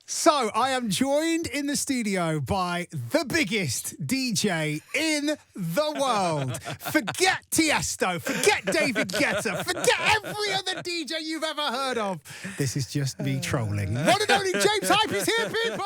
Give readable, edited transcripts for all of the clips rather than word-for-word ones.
So, I am joined in the studio by the biggest DJ in the world. Forget Tiesto, forget David Guetta, forget every other DJ you've ever heard of. This is just me trolling. One and only James Hype is here, people!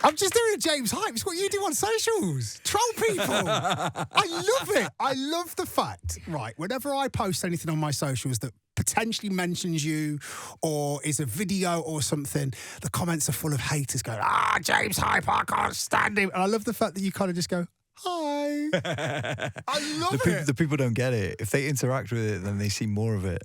I'm just doing a James Hype. It's what you do on socials. Troll people. I love it. I love the fact, right, whenever I post anything on my socials that potentially mentions you or is a video or something, the comments are full of haters going, James Hype, I can't stand him. And I love the fact that you kind of just go, hi. I love it. The people don't get it. If they interact with it, then they see more of it.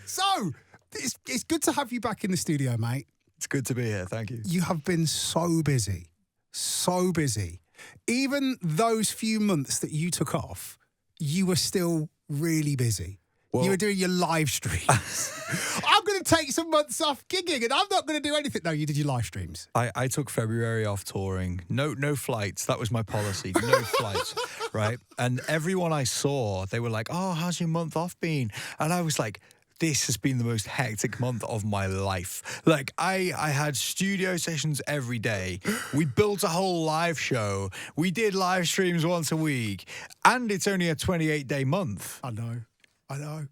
So it's good to have you back in the studio, mate. It's good to be here. Thank you. You have been so busy. So busy. Even those few months that you took off, you were still really busy. Well, you were doing your live streams. I'm going to take some months off gigging and I'm not going to do anything. No, you did your live streams. I took February off touring. No flights. That was my policy. No flights, right? And everyone I saw, they were like, oh, how's your month off been? And I was like, this has been the most hectic month of my life. Like, I had studio sessions every day. We built a whole live show. We did live streams once a week. And it's only a 28-day month. I know.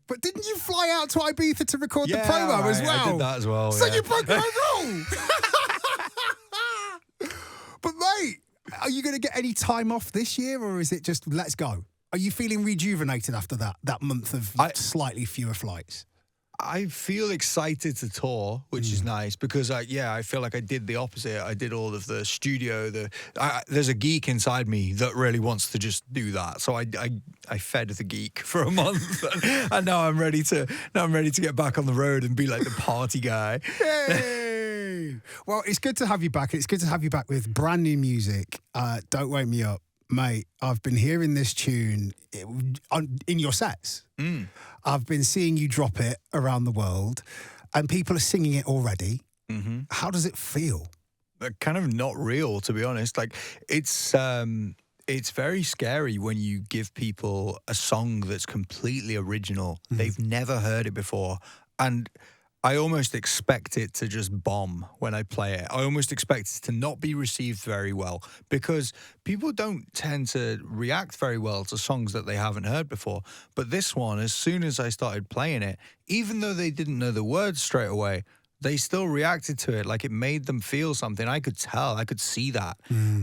But didn't you fly out to Ibiza to record the promo as well? I did that as well. So you broke my rule. But mate, are you going to get any time off this year or is it just let's go? Are you feeling rejuvenated after that month of slightly fewer flights? I feel excited to tour, which is nice because, I feel like I did the opposite. I did all of the studio. There's a geek inside me that really wants to just do that. So I fed the geek for a month, and now I'm ready to get back on the road and be like the party guy. Hey! Well, it's good to have you back. It's good to have you back with brand new music. Don't Wake Me Up. Mate, I've been hearing this tune in your sets. I've been seeing you drop it around the world and people are singing it already. Mm-hmm. How does it feel? Kind of not real, to be honest. Like, it's very scary when you give people a song that's completely original. Mm-hmm. They've never heard it before. And I almost expect it to just bomb when I play it. I almost expect it to not be received very well because people don't tend to react very well to songs that they haven't heard before. But this one, as soon as I started playing it, even though they didn't know the words straight away, they still reacted to it like it made them feel something. I could tell, I could see that.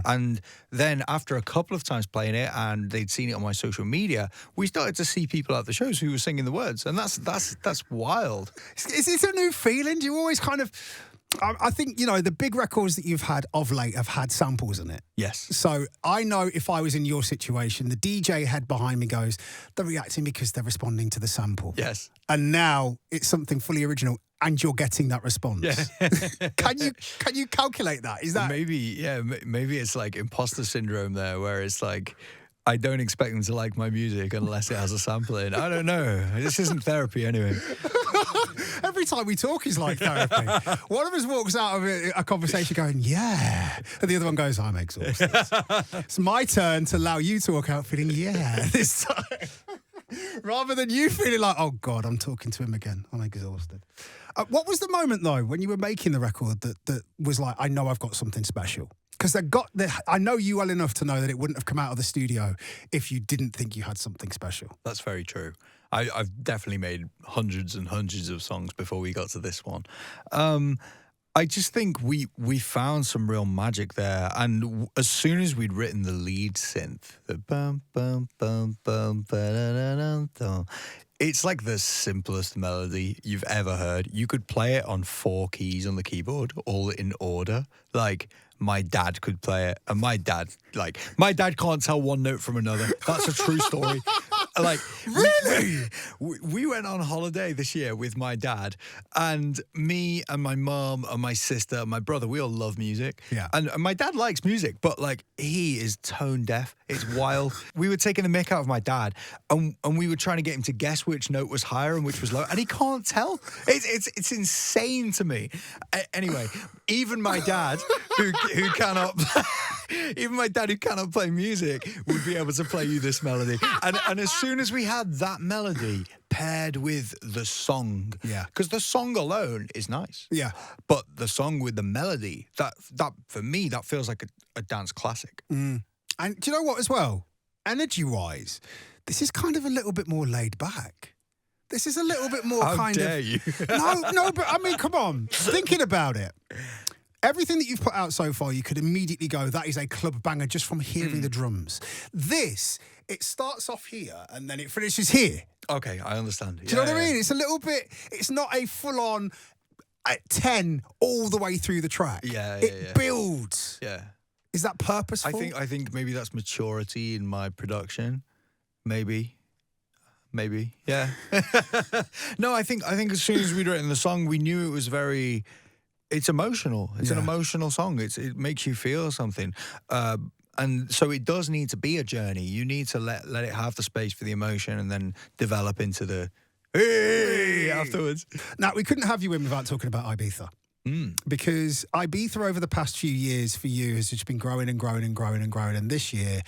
And then after a couple of times playing it and they'd seen it on my social media, we started to see people at the shows who were singing the words. And that's wild. Is it a new feeling? Do you always kind of... I think, the big records that you've had of late have had samples in it. Yes. So I know if I was in your situation, the DJ head behind me goes, they're reacting because they're responding to the sample. Yes. And now it's something fully original and you're getting that response. Yeah. Can you calculate that? Is that... Maybe it's like imposter syndrome there where it's like... I don't expect them to like my music unless it has a sample in. I don't know. This isn't therapy anyway. Every time we talk is like therapy. One of us walks out of a conversation going, yeah. And the other one goes, I'm exhausted. It's my turn to allow you to walk out feeling, yeah, this time. Rather than you feeling like, oh, God, I'm talking to him again. I'm exhausted. What was the moment, though, when you were making the record that was like, I know I've got something special? Because I know you well enough to know that it wouldn't have come out of the studio if you didn't think you had something special. That's very true. I've definitely made hundreds and hundreds of songs before we got to this one. I just think we found some real magic there. And as soon as we'd written the lead synth, the bum, bum, bum, bum, ba-da-da-dum-dum, it's like the simplest melody you've ever heard. You could play it on 4 keys on the keyboard, all in order. Like, my dad could play it. And my dad can't tell one note from another. That's a true story. Like, really? We went on holiday this year with my dad, and me and my mom and my sister and my brother, we all love music. Yeah. And my dad likes music, but like, he is tone deaf. It's wild. We were taking the mick out of my dad, and we were trying to get him to guess which note was higher and which was lower, and he can't tell. It's insane to me. Anyway, even my dad, who cannot Even my dad, who cannot play music, would be able to play you this melody. And as soon as we had that melody paired with the song, because the song alone is nice, but the song with the melody, that for me, that feels like a dance classic. And do you know what as well? Energy-wise, this is kind of a little bit more laid back. This is a little bit more How dare you? No, but I mean, come on. Thinking about it. Everything that you've put out so far, you could immediately go, that is a club banger just from hearing the drums. This, it starts off here and then it finishes here. Okay, I understand. Do you know what I mean? It's a little bit, it's not a full-on at 10 all the way through the track. It builds. Yeah. Is that purposeful? I think maybe that's maturity in my production. Maybe. Yeah. No, I think as soon as we'd written the song, we knew it was it's emotional. It's an emotional song. It makes you feel something. And so it does need to be a journey. You need to let it have the space for the emotion and then develop into the hey afterwards. Now, we couldn't have you in without talking about Ibiza. Because Ibiza over the past few years for you has just been growing and growing and growing and growing. And this year,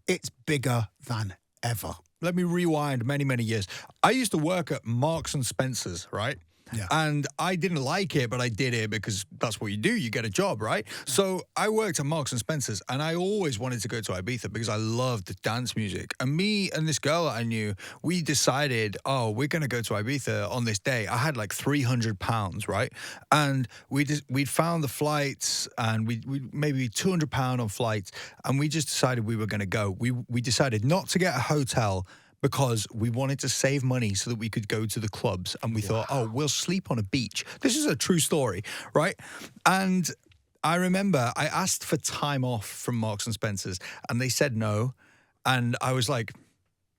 it's bigger than ever. Let me rewind many, many years. I used to work at Marks and Spencer's, right? Yeah. And I didn't like it, but I did it because that's what you do. You get a job, right? So I worked at Marks and Spencer's, and I always wanted to go to Ibiza because I loved dance music. And me and this girl that I knew, we decided, oh, we're going to go to Ibiza on this day. I had like £300, right? And we'd found the flights, and we maybe £200 on flights, and we just decided we were going to go. We decided not to get a hotel because we wanted to save money so that we could go to the clubs. And we thought, oh, we'll sleep on a beach. This is a true story, right? And I remember I asked for time off from Marks and Spencer's, and they said no. And I was like,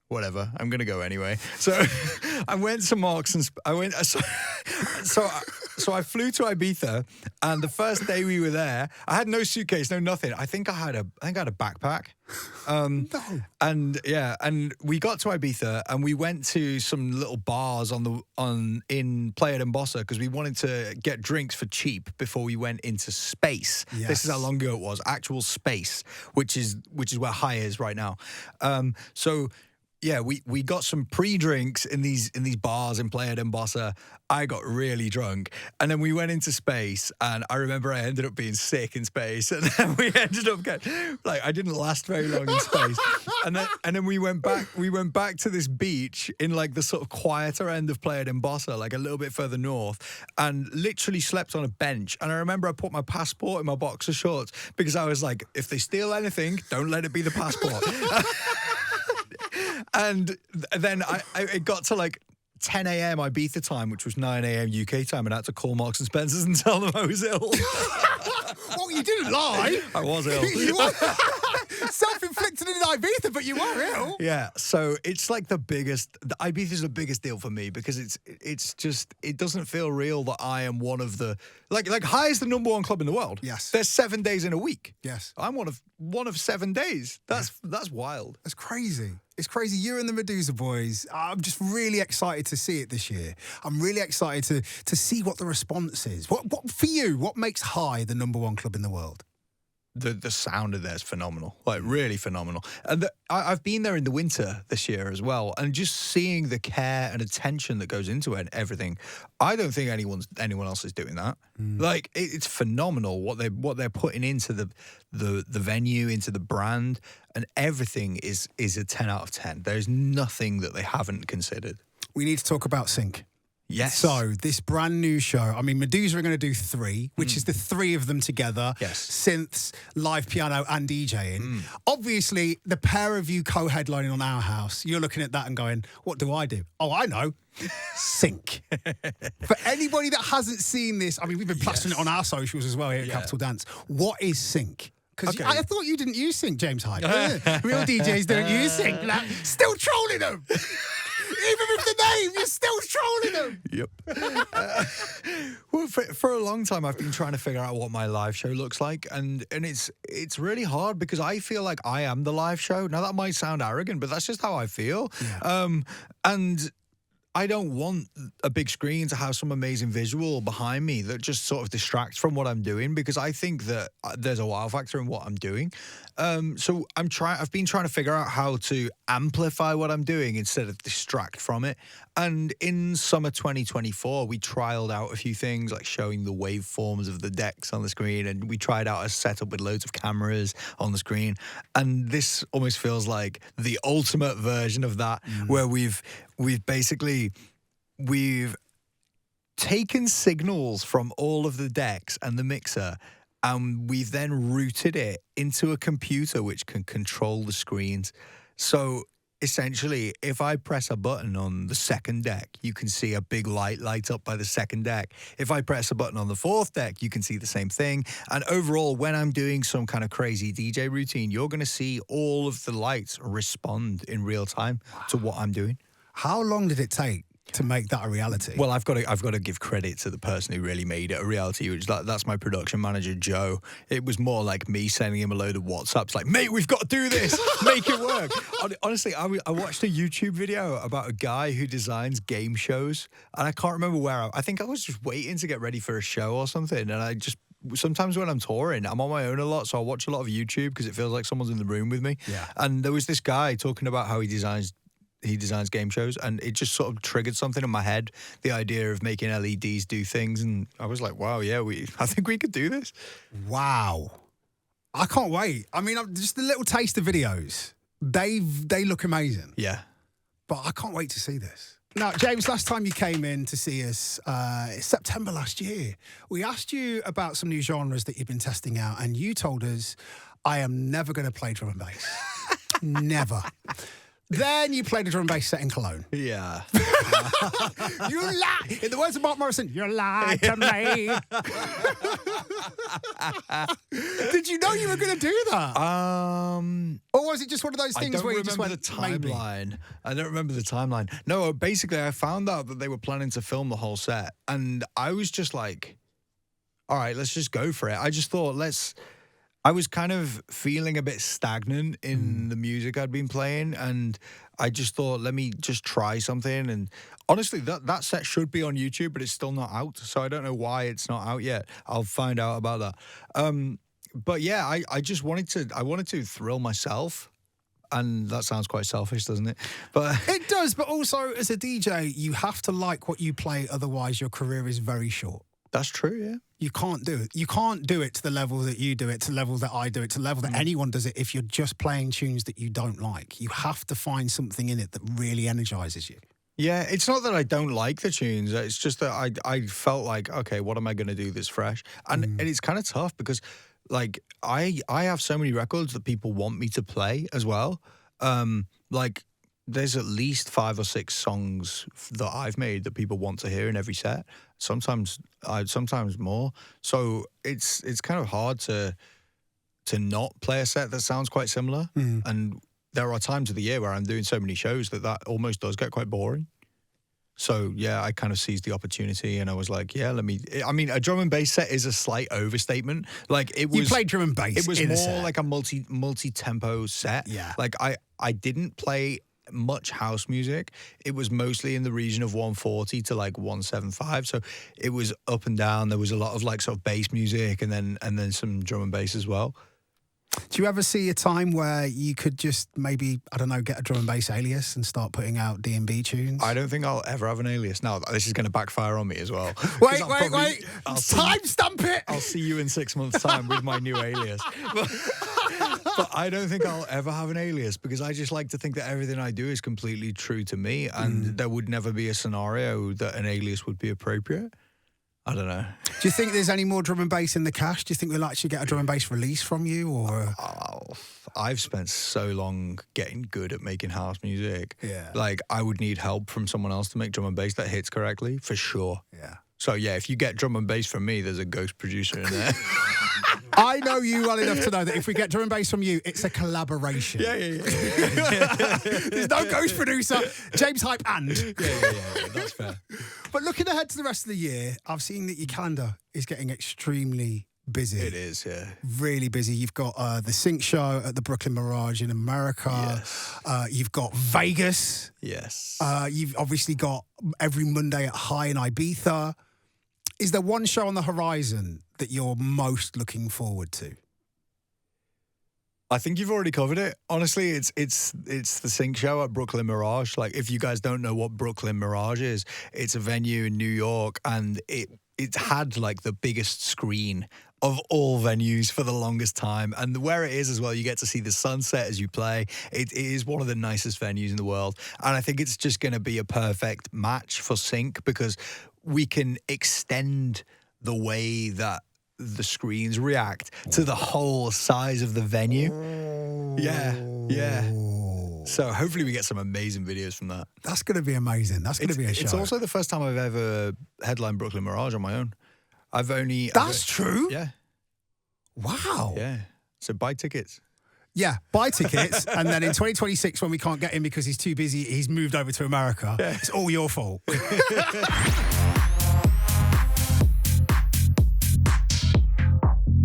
whatever, I'm going to go anyway. So I went to Marks and so I flew to Ibiza, and the first day we were there, I had no suitcase, no nothing. I think I had a backpack. And we got to Ibiza, and we went to some little bars in Playa de Embosa because we wanted to get drinks for cheap before we went into Space. Yes. This is how long ago it was. Actual Space, which is where High is right now. So yeah, we got some pre-drinks in these bars in Playa de Embosa. I got really drunk, and then we went into Space, and I remember I ended up being sick in Space, and then we ended up I didn't last very long in Space, and then we went back to this beach in like the sort of quieter end of Playa de Embosa, like a little bit further north, and literally slept on a bench. And I remember I put my passport in my boxer shorts because I was like, if they steal anything, don't let it be the passport. And then it got to like 10 a.m. Ibiza time, which was 9 a.m. UK time, and I had to call Marks and Spencer's and tell them I was ill. Well, you didn't lie. I was ill. You were self-inflicted in Ibiza, but you were ill. Yeah, so it's like the Ibiza is the biggest deal for me because it's just, it doesn't feel real that I am one of the, like High is the #1 club in the world. Yes. There's 7 days in a week. Yes. I'm one of 7 days. That's wild. That's crazy. It's crazy. You and the Medusa boys, I'm just really excited to see it this year. I'm really excited to see what the response is. What for you, what makes High the #1 club in the world? The sound of there is phenomenal, like really phenomenal. And I've been there in the winter this year as well, and just seeing the care and attention that goes into it and everything. I don't think anyone else is doing that. Like it's phenomenal what they're putting into the venue, into the brand, and everything is a 10 out of 10. There's nothing that they haven't considered. We need to talk about Sync. Yes. So this brand new show, I mean, Medusa are going to do 3, which is the 3 of them together. Yes. Synths, live piano and DJing. Obviously, the pair of you co-headlining on Our House, you're looking at that and going, what do I do? Oh, I know. Sync. For anybody that hasn't seen this, I mean, we've been plastering it on our socials as well here at Capital Dance. What is Sync? Because I thought you didn't use Sync, James Hyde. Real DJs don't use Sync. Like, still trolling them. Even with the name, you're still trolling them. Yep. Well, for a long time, I've been trying to figure out what my live show looks like, and it's really hard because I feel like I am the live show. Now that might sound arrogant, but that's just how I feel. Yeah. And I don't want a big screen to have some amazing visual behind me that just sort of distracts from what I'm doing, because I think that there's a wow factor in what I'm doing. So I've been trying to figure out how to amplify what I'm doing instead of distract from it. And in summer 2024, we trialed out a few things like showing the waveforms of the decks on the screen, and we tried out a setup with loads of cameras on the screen. And this almost feels like the ultimate version of that, where we've taken signals from all of the decks and the mixer, and we've then routed it into a computer which can control the screens. So essentially, if I press a button on the second deck, you can see a big light up by the second deck. If I press a button on the fourth deck, you can see the same thing. And overall, when I'm doing some kind of crazy DJ routine, you're going to see all of the lights respond in real time to what I'm doing. How long did it take to make that a reality? Well, I've got to give credit to the person who really made it a reality, which that's my production manager, Joe. It was more like me sending him a load of WhatsApps like, mate, we've got to do this, make it work. Honestly, I watched a YouTube video about a guy who designs game shows, and I can't remember where. I think I was just waiting to get ready for a show or something, and sometimes when I'm touring, I'm on my own a lot, so I watch a lot of YouTube because it feels like someone's in the room with me. Yeah. And there was this guy talking about how he designs game shows, and it just sort of triggered something in my head, the idea of making LEDs do things, and I was like, wow, yeah, I think we could do this. Wow. I can't wait. I mean, just the little taster videos, they look amazing. Yeah. But I can't wait to see this. Now, James, last time you came in to see us, September last year, we asked you about some new genres that you've been testing out, and you told us, I am never going to play drum and bass. Never. Then you played a drum and bass set in Cologne. Yeah. You lie. In the words of Mark Morrison, you lied to me. Did you know you were going to do that? Or was it just one of those things where you just went, timeline. I don't remember the timeline. No, basically, I found out that they were planning to film the whole set, and I was just like, all right, let's just go for it. I just thought, I was kind of feeling a bit stagnant in the music I'd been playing, and I just thought, let me just try something. And honestly, that set should be on YouTube, but it's still not out, so I don't know why it's not out yet. I'll find out about that. But yeah, I just wanted to thrill myself, and that sounds quite selfish, doesn't it? But it does, but also as a DJ, you have to like what you play, otherwise your career is very short. That's true, yeah. You can't do it. You can't do it to the level that you do it, to the level that I do it, to the level that anyone does it if you're just playing tunes that you don't like. You have to find something in it that really energizes you. Yeah, it's not that I don't like the tunes. It's just that I felt like, okay, what am I going to do that's fresh? And it's kind of tough because, like, I have so many records that people want me to play as well. Like, there's at least 5 or 6 songs that I've made that people want to hear in every set. Sometimes more. So it's kind of hard to not play a set that sounds quite similar. And there are times of the year where I'm doing so many shows that almost does get quite boring. So yeah, I kind of seized the opportunity, and I was like, yeah, I mean, a drum and bass set is a slight overstatement. Like, it was. You played drum and bass. It was in more a set. like a multi-tempo set. Yeah. Like I didn't play much house music. It was mostly in the region of 140 to like 175. So it was up and down. There was a lot of like sort of bass music, and then some drum and bass as well. Do you ever see a time where you could just maybe, I don't know, get a drum and bass alias and start putting out D&B tunes? I don't think I'll ever have an alias. Now, this is going to backfire on me as well. Wait. Timestamp it! I'll see you in 6 months' time with my new alias. But I don't think I'll ever have an alias, because I just like to think that everything I do is completely true to me, and there would never be a scenario that an alias would be appropriate. I don't know. Do you think there's any more drum and bass in the cache? Do you think we'll actually get a drum and bass release from you? Or I've spent so long getting good at making house music. Yeah. Like, I would need help from someone else to make drum and bass that hits correctly, for sure. Yeah. So yeah, if you get drum and bass from me, there's a ghost producer in there. I know you well enough to know that if we get drum and bass from you, it's a collaboration. Yeah. There's no ghost producer. James Hype and. Yeah, that's fair. But looking ahead to the rest of the year, I've seen that your calendar is getting extremely busy. It is, yeah. Really busy. You've got the Sync show at the Brooklyn Mirage in America. Yes. You've got Vegas. Yes. You've obviously got every Monday at High in Ibiza. Is there one show on the horizon that you're most looking forward to? I think you've already covered it. Honestly, it's the Sync show at Brooklyn Mirage. Like, if you guys don't know what Brooklyn Mirage is, it's a venue in New York, and it had like the biggest screen of all venues for the longest time. And where it is as well, you get to see the sunset as you play. It is one of the nicest venues in the world. And I think it's just going to be a perfect match for Sync, because we can extend the way that the screens react to the whole size of the venue. Yeah. So hopefully we get some amazing videos from that. That's going to be amazing. That's going to be a show. It's also the first time I've ever headlined Brooklyn Mirage on my own. That's true? Yeah. Wow. Yeah. So buy tickets. Yeah, buy tickets, and then in 2026, when we can't get him because he's too busy, he's moved over to America. Yeah. It's all your fault.